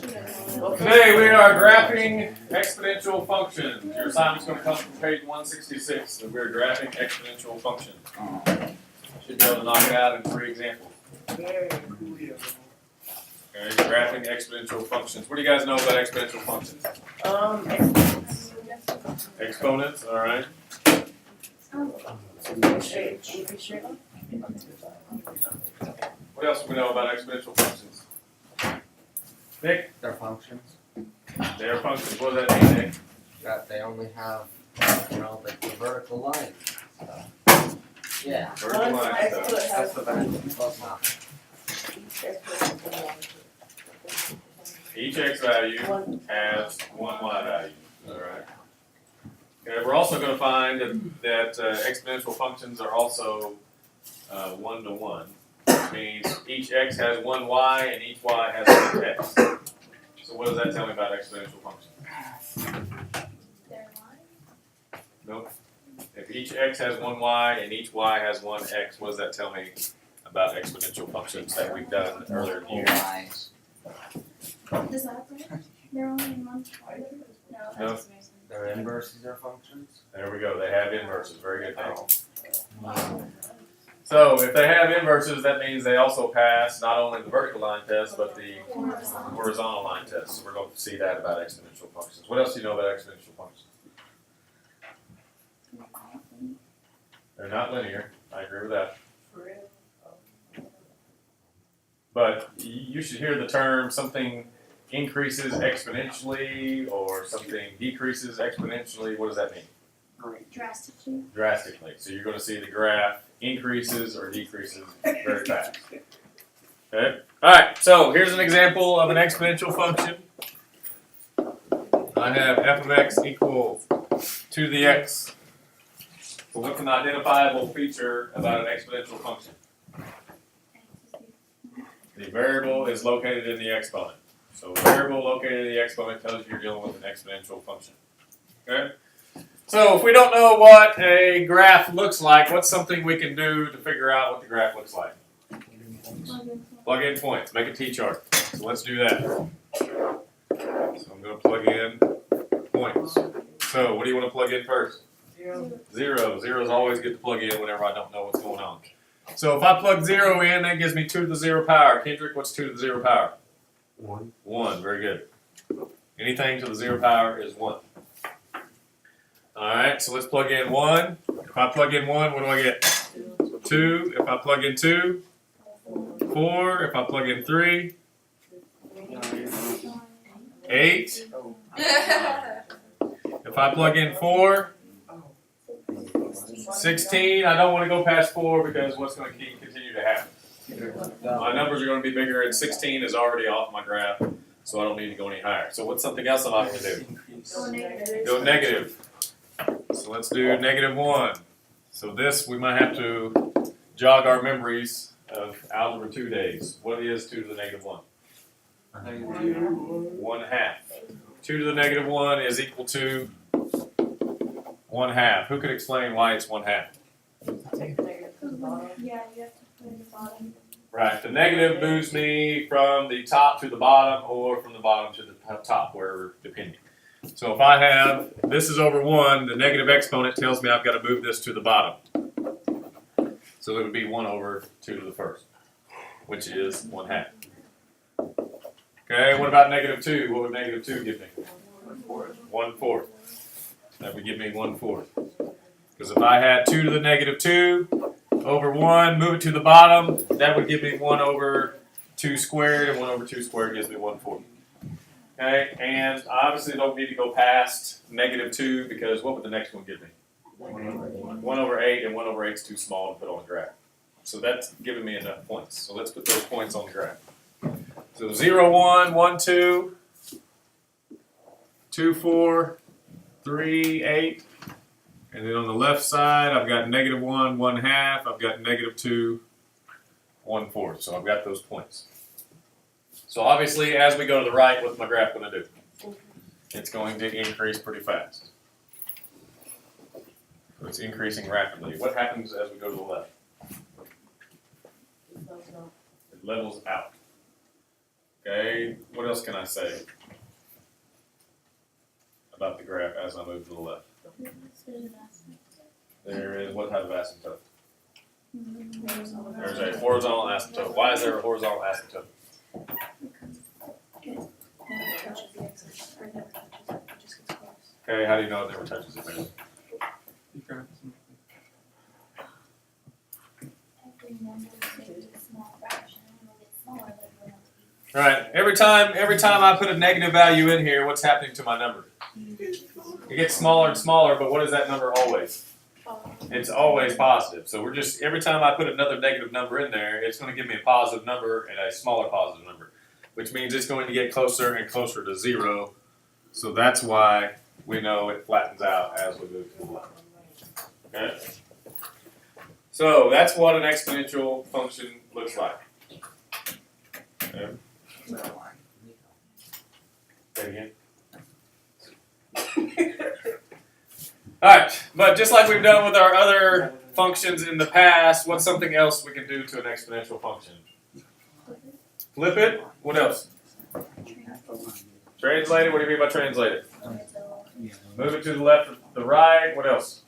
Today we are graphing exponential functions. Your assignment's going to come from page 166. So we're graphing exponential functions. Should be able to knock it out in 3 examples. Okay, graphing exponential functions. What do you guys know about exponential functions? Exponents, all right. What else do we know about exponential functions? Nick? Their functions. Their functions. What does that mean, Nick? That they only have, the vertical line. Yeah. Vertical line stuff. That's the best. Close enough. Each x value has one y value. All right. Okay, we're also going to find that exponential functions are also 1-to-1. Which means each x has one y and each y has one x. So what does that tell me about exponential functions? Nope. If each x has one y and each y has one x, what does that tell me about exponential functions that we've done earlier in the year? Does that break? They're only in one. No. No. Their inverses are functions. There we go. They have inverses. Very good. Thanks. So if they have inverses, that means they also pass not only the vertical line test, but the horizontal line test. So we're going to see that about exponential functions. What else do you know about exponential functions? They're not linear. I agree with that. But you should hear the term something increases exponentially or something decreases exponentially. What does that mean? Drastically. Drastically. So you're going to see the graph increases or decreases very fast. Okay? Alright, so here's an example of an exponential function. I have f of x equal 2 to the x. So what's an identifiable feature about an exponential function? The variable is located in the exponent. So a variable located in the exponent tells you you're dealing with an exponential function. Okay? So if we don't know what a graph looks like, what's something we can do to figure out what the graph looks like? Plug in points. Make a t-chart. So let's do that. So I'm going to plug in points. So what do you want to plug in first? 0. 0 is always good to plug in whenever I don't know what's going on. So if I plug 0 in, that gives me 2 to the 0 power. Kendrick, what's 2 to the 0 power? 1. 1. Very good. Anything to the 0 power is 1. Alright, so let's plug in 1. If I plug in 1, what do I get? 2. If I plug in 2, 4. If I plug in 3, 8. If I plug in 4, 16. I don't want to go past 4 because what's going to continue to happen? My numbers are going to be bigger, and 16 is already off my graph, so I don't need to go any higher. So what's something else I'm not going to do? Go negative. So let's do -1. So this, we might have to jog our memories of Algebra 2 days. What is 2 to the -1? 1/2. 2 to the -1 is equal to 1/2. Who could explain why it's 1/2? Yeah, you have to put in the bottom. Right, the negative moves me from the top to the bottom or from the bottom to the top, wherever, depending. So if I have, this is over 1, the negative exponent tells me I've got to move this to the bottom. So it would be 1 over 2 to the first, which is 1/2. Okay, what about -2? What would -2 give me? 1/4. That would give me 1/4. Because if I had 2 to the -2 over 1, move it to the bottom, that would give me 1 over 2 squared, and 1 over 2 squared gives me 1/4. Okay, and I obviously don't need to go past -2 because what would the next one give me? 1 over 8, and 1 over 8 is too small to put on the graph. So that's giving me enough points. So let's put those points on the graph. So 0, 1, 1, 2, 2, 4, 3, 8. And then on the left side, I've got -1, 1/2. I've got -2, 1/4. So I've got those points. So obviously, as we go to the right, what's my graph going to do? It's going to increase pretty fast. So it's increasing rapidly. What happens as we go to the left? It levels out. Okay, what else can I say about the graph as I move to the left? There is what type of asymptote? There's a horizontal asymptote. Why is there a horizontal asymptote? Okay, how do you know it never touches it, man? All right. Every time I put a negative value in here, what's happening to my number? It gets smaller and smaller, but what is that number always? It's always positive. So we're just, every time I put another negative number in there, it's going to give me a positive number and a smaller positive number, which means it's going to get closer and closer to 0. So that's why we know it flattens out as we move to the left. Okay? So that's what an exponential function looks like. Okay. Say it again. Alright, but just like we've done with our other functions in the past, what's something else we can do to an exponential function? Flip it? What else? Translate it? What do you mean by translate it? Move it to the left or the right. What else?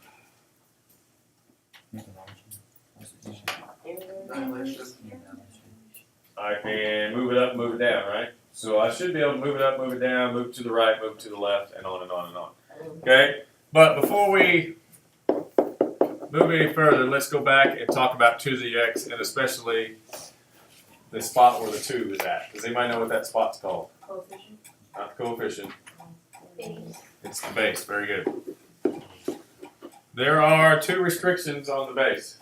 I can move it up, move it down, right? So I should be able to move it up, move it down, move to the right, move to the left, and on and on and on. Okay? But before we move any further, let's go back and talk about 2 to the x, and especially the spot where the 2 is at. Does anybody know what that spot's called? Coefficient. Not the coefficient. Base. It's the base. Very good. There are 2 restrictions on the base.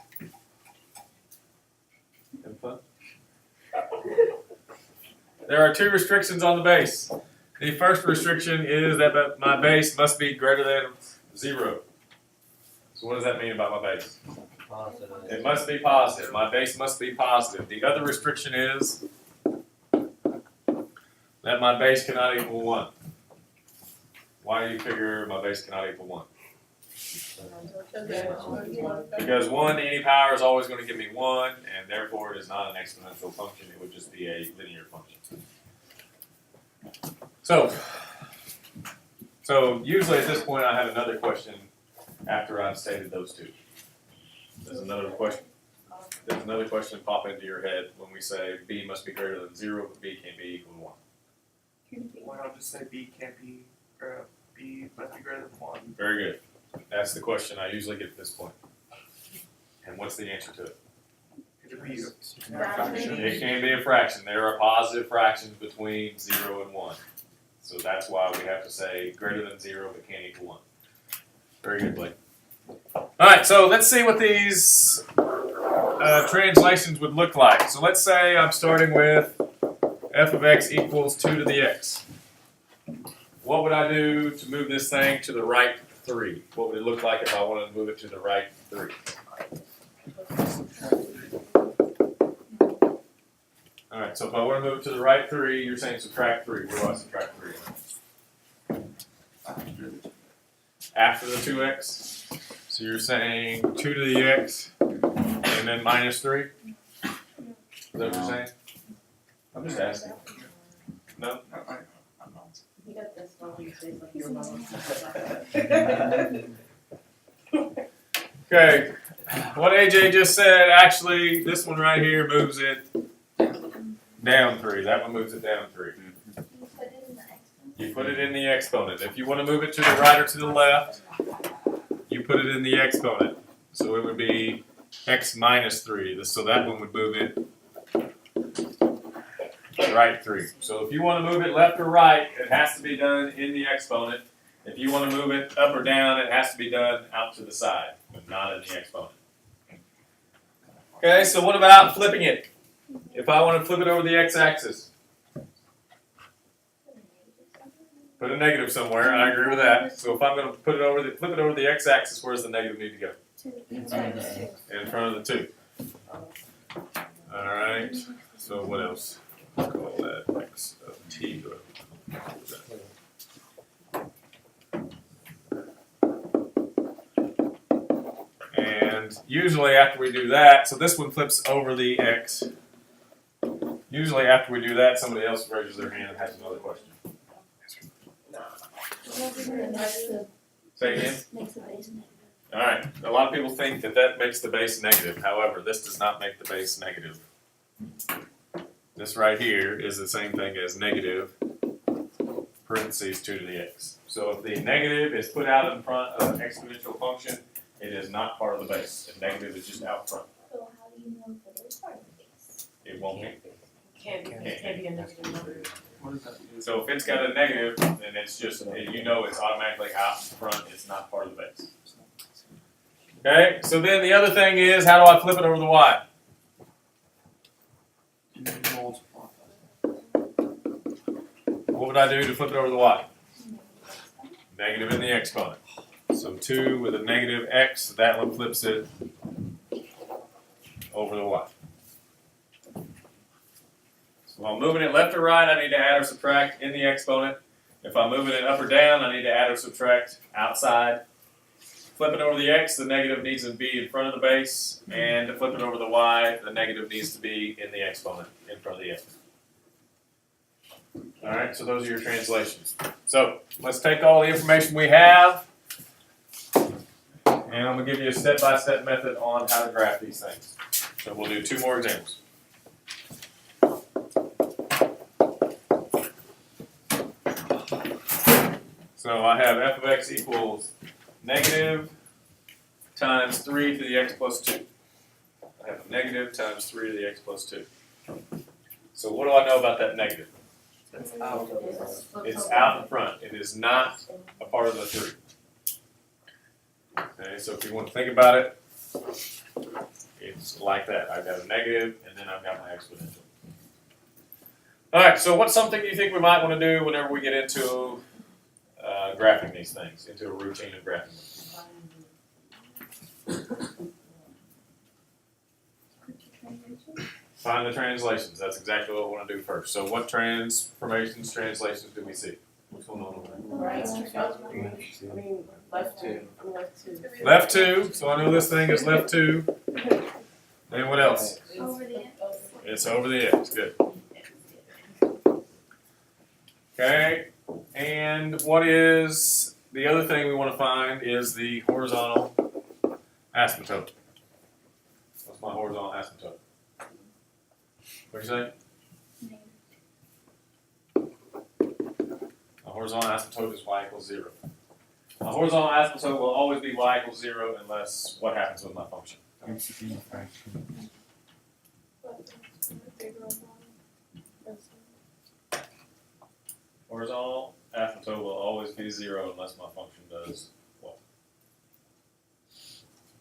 Have fun? There are 2 restrictions on the base. The first restriction is that my base must be greater than 0. So what does that mean about my base? Positive. It must be positive. My base must be positive. The other restriction is that my base cannot equal 1. Why do you figure my base cannot equal 1? Because 1 to any power is always going to give me 1, and therefore it is not an exponential function. It would just be a linear function. So usually at this point I have another question after I've stated those 2. There's another question pop into your head when we say b must be greater than 0, but b can't be equal to 1. Why not just say B can't be, or B must be greater than 1? Very good. That's the question I usually get at this point. And what's the answer to it? Could it be a Fraction. It can be a fraction. There are positive fractions between 0 and 1. So that's why we have to say greater than 0 but can't equal 1. Very good, Blake. Alright, so let's see what these translations would look like. So let's say I'm starting with f of x equals 2 to the x. What would I do to move this thing to the right 3? What would it look like if I wanted to move it to the right 3? Alright, so if I want to move it to the right 3, you're saying subtract 3. Where do I subtract 3? After the 2x. So you're saying 2 to the x and then minus 3? Is that what you're saying? I'm just asking. No? You got this one. You say something about Okay. What AJ just said, actually, this one right here moves it down 3. That one moves it down 3. You put it in the exponent. If you want to move it to the right or to the left, you put it in the exponent. So it would be x minus 3. So that one would move it right 3. So if you want to move it left or right, it has to be done in the exponent. If you want to move it up or down, it has to be done out to the side, but not in the exponent. Okay, so what about flipping it? If I want to flip it over the x-axis, put a negative somewhere. I agree with that. So if I'm going to flip it over the x-axis, where does the negative need to go? In front of the 2. All right. So what else? Let's call that x of t. And usually after we do that, so this one flips over the x. Usually after we do that, somebody else raises their hand and has another question. Say again? Makes the base negative. Alright, a lot of people think that that makes the base negative. However, this does not make the base negative. This right here is the same thing as negative parentheses 2 to the x. So if the negative is put out in front of an exponential function, it is not part of the base. The negative is just out front. So how do you know if it is part of the base? It won't be. Can't be a negative number. What does that do? So if it's got a negative, then it's just, you know it's automatically out front, it's not part of the base. Okay, so then the other thing is, how do I flip it over the y? You multiply. What would I do to flip it over the y? Negative in the exponent. So 2 with a negative x, that one flips it over the y. So if I'm moving it left or right, I need to add or subtract in the exponent. If I'm moving it up or down, I need to add or subtract outside. Flip it over the x, the negative needs to be in front of the base. And to flip it over the y, the negative needs to be in the exponent, in front of the x. Alright, so those are your translations. So let's take all the information we have, and I'm going to give you a step-by-step method on how to graph these things. So we'll do 2 more examples. So I have f of x equals negative times 3 to the x plus 2. I have a negative times 3 to the x plus 2. So what do I know about that negative? It's out. It's out in front. It is not a part of the 3. Okay, so if you want to think about it, it's like that. I've got a negative, and then I've got my exponential. Alright, so what's something you think we might want to do whenever we get into graphing these things, into a routine of graphing them? Find the translations. That's exactly what we want to do first. So what translations do we see? What's going on over there? Right. I mean, left 2. Left 2. Left 2. So I know this thing is left 2. And what else? Over the x. It's over the x. Good. Okay. And what is the other thing we want to find is the horizontal asymptote. What's my horizontal asymptote? What'd you say? A horizontal asymptote is y equals 0. A horizontal asymptote will always be y equals 0 unless what happens with my function? Horizontal asymptote will always be 0 unless my function does what?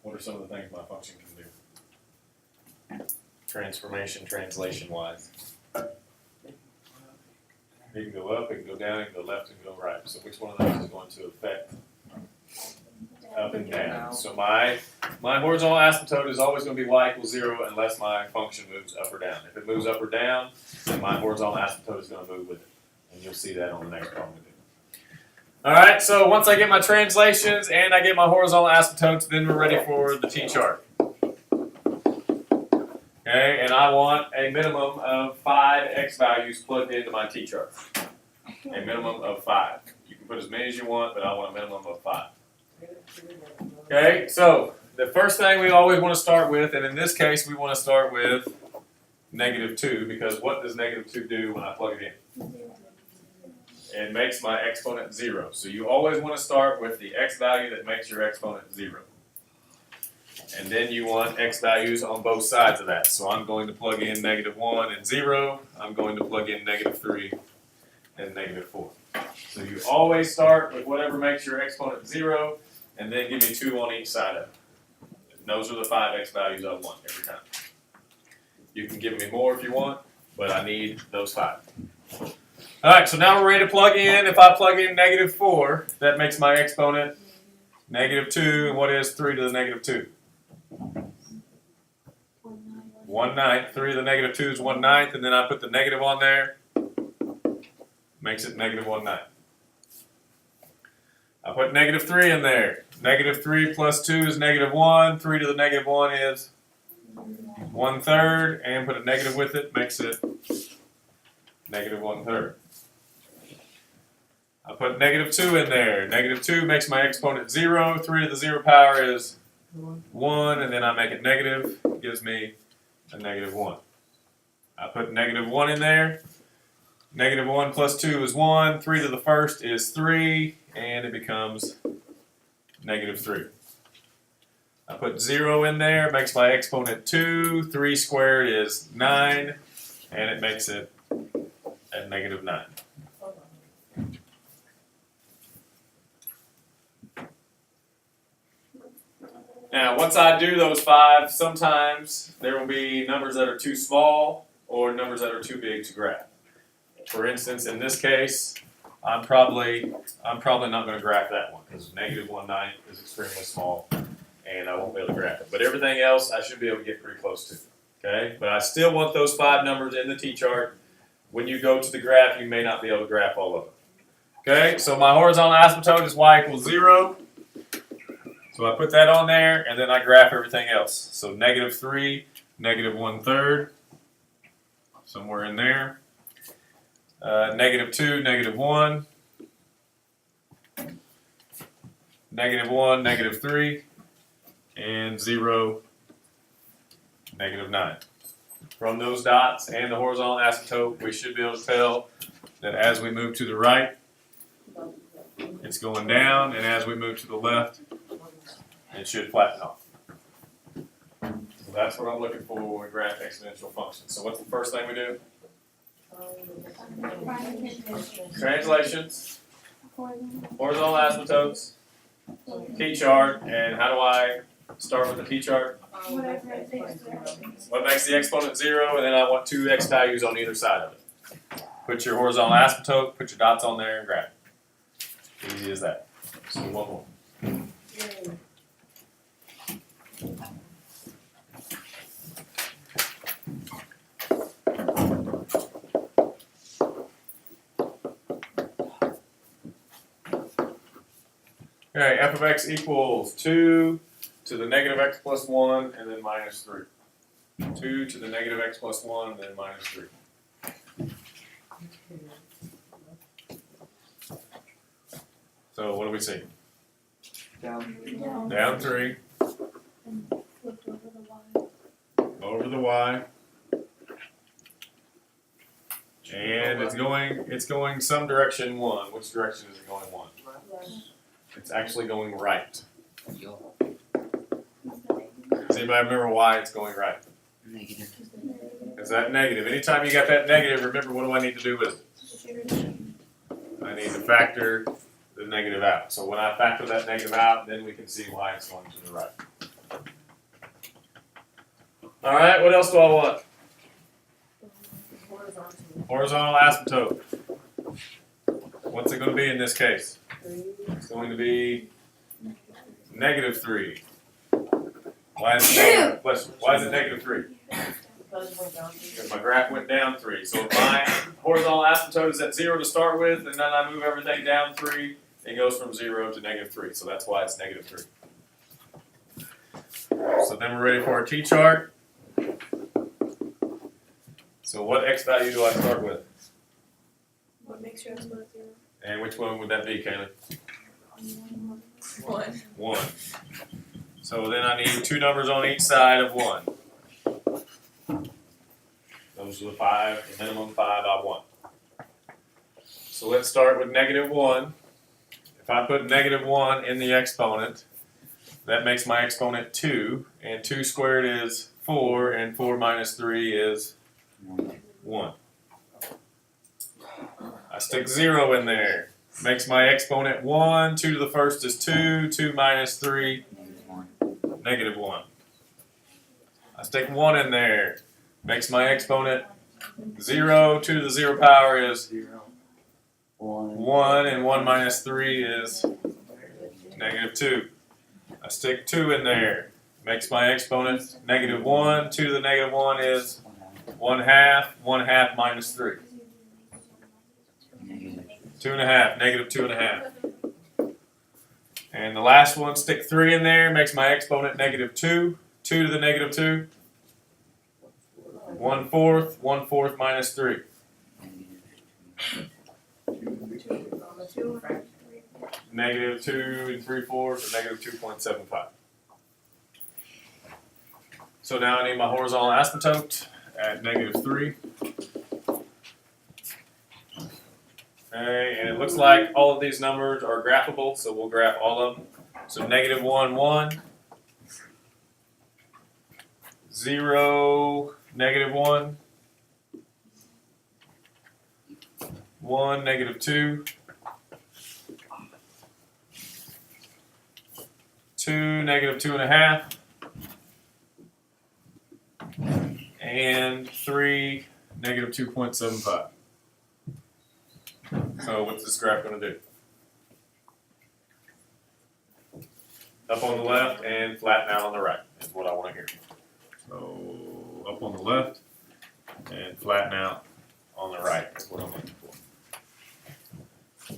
What are some of the things my function can do? Transformation, translation-wise. It can go up, it can go down, it can go left, and go right. So which one of those is going to affect up and down? So my horizontal asymptote is always going to be y equals 0 unless my function moves up or down. If it moves up or down, then my horizontal asymptote is going to move with it. And you'll see that on the next problem we do. Alright, so once I get my translations and I get my horizontal asymptotes, then we're ready for the t-chart. Okay, and I want a minimum of 5 x values plugged into my t-chart. A minimum of 5. You can put as many as you want, but I want a minimum of 5. Okay, so the first thing we always want to start with, and in this case we want to start with -2, because what does -2 do when I plug it in? It makes my exponent 0. So you always want to start with the x value that makes your exponent 0. And then you want x values on both sides of that. So I'm going to plug in -1 and 0. I'm going to plug in -3 and -4. So you always start with whatever makes your exponent 0, and then give me 2 on each side of it. And those are the 5 x values I want every time. You can give me more if you want, but I need those 5. Alright, so now we're ready to plug in. If I plug in -4, that makes my exponent -2, and what is 3 to the -2? 1/9. 3 to the -2 is 1/9, and then I put the negative on there. Makes it -1/9. I put -3 in there. -3 plus 2 is -1. 3 to the -1 is 1/3, and put a negative with it, makes it negative 1/3. I put negative 2 in there. Negative 2 makes my exponent 0. 3 to the 0 power is 1, and then I make it negative. Gives me a negative 1. I put negative 1 in there. Negative 1 plus 2 is 1. 3 to the first is 3, and it becomes negative 3. I put 0 in there, makes my exponent 2. 3 squared is 9, and it makes it a negative 9. Now, once I do those 5, sometimes there will be numbers that are too small or numbers that are too big to graph. For instance, in this case, I'm probably not going to graph that one because negative 1/9 is extremely small, and I won't be able to graph it. But everything else, I should be able to get pretty close to. Okay, but I still want those 5 numbers in the T-chart. When you go to the graph, you may not be able to graph all of them. Okay, so my horizontal asymptote is y equals 0. So I put that on there, and then I graph everything else. So negative 3, negative 1/3, somewhere in there. Negative 2, negative 1. Negative 1, negative 3. And 0, negative 9. From those dots and the horizontal asymptote, we should be able to tell that as we move to the right, it's going down, and as we move to the left, it should flatten off. So that's what I'm looking for when we graph exponential functions. So what's the first thing we do? Translations, horizontal asymptotes, T-chart, and how do I start with the T-chart? What makes the exponent 0, and then I want 2 x values on either side of it. Put your horizontal asymptote, put your dots on there, and graph it. Easy as that. So one more. Okay, f of x equals 2 to the negative x plus 1, and then minus 3. 2 to the negative x plus 1, and then minus 3. So what do we see? Down 3. Over the y. And it's going some direction 1. Which direction is it going 1? It's actually going right. Does anybody remember why it's going right? Negative. Is that negative? Anytime you got that negative, remember what do I need to do with it? I need to factor the negative out. So when I factor that negative out, then we can see why it's going to the right. Alright, what else do I want? Horizontal asymptote. What's it going to be in this case? It's going to be negative 3. Why is it negative 3? Because my graph went down 3. So if my horizontal asymptote is at 0 to start with, and then I move everything down 3, it goes from 0 to negative 3. So that's why it's negative 3. So then we're ready for our T-chart. So what x value do I start with? What makes your exponent 0? And which one would that be, Kaylee? 1. So then I need 2 numbers on each side of 1. Those are the minimum 5 I want. So let's start with negative 1. If I put negative 1 in the exponent, that makes my exponent 2. And 2 squared is 4, and 4 minus 3 is 1. I stick 0 in there. Makes my exponent 1. 2 to the first is 2. 2 minus 3, negative 1. I stick 1 in there. Makes my exponent 0. 2 to the 0 power is 1. And 1 minus 3 is negative 2. I stick 2 in there. Makes my exponent negative 1. 2 to the negative 1 is 1/2. 1/2 minus 3. 2.5, negative 2.5. And the last one, stick 3 in there, makes my exponent negative 2. 2 to the negative 2. 1/4. 1/4 minus 3. On the two fraction. Negative 2 3/4 or negative 2.75. So now I need my horizontal asymptote at negative 3. Okay, and it looks like all of these numbers are graphable, so we'll graph all of them. So negative 1, 1, 0, negative 1, 1, negative 2, 2, negative 2.5, and 3, negative 2.75. So what's this graph going to do? Up on the left and flatten out on the right is what I want to hear. So up on the left and flatten out on the right is what I'm looking for.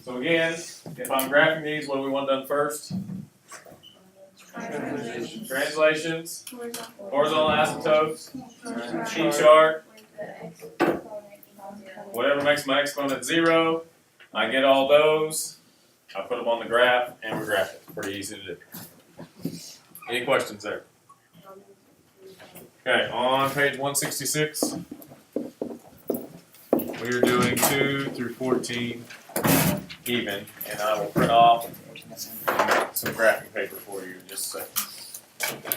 So again, if I'm graphing these, what do we want done first? Translations, horizontal asymptotes, T-chart, whatever makes my exponent 0. I get all those, I put them on the graph, and we graph it. Pretty easy to do. Any questions there? Okay, on page 166, we are doing 2 through 14 even, and I will print off some graphing paper for you in just a second.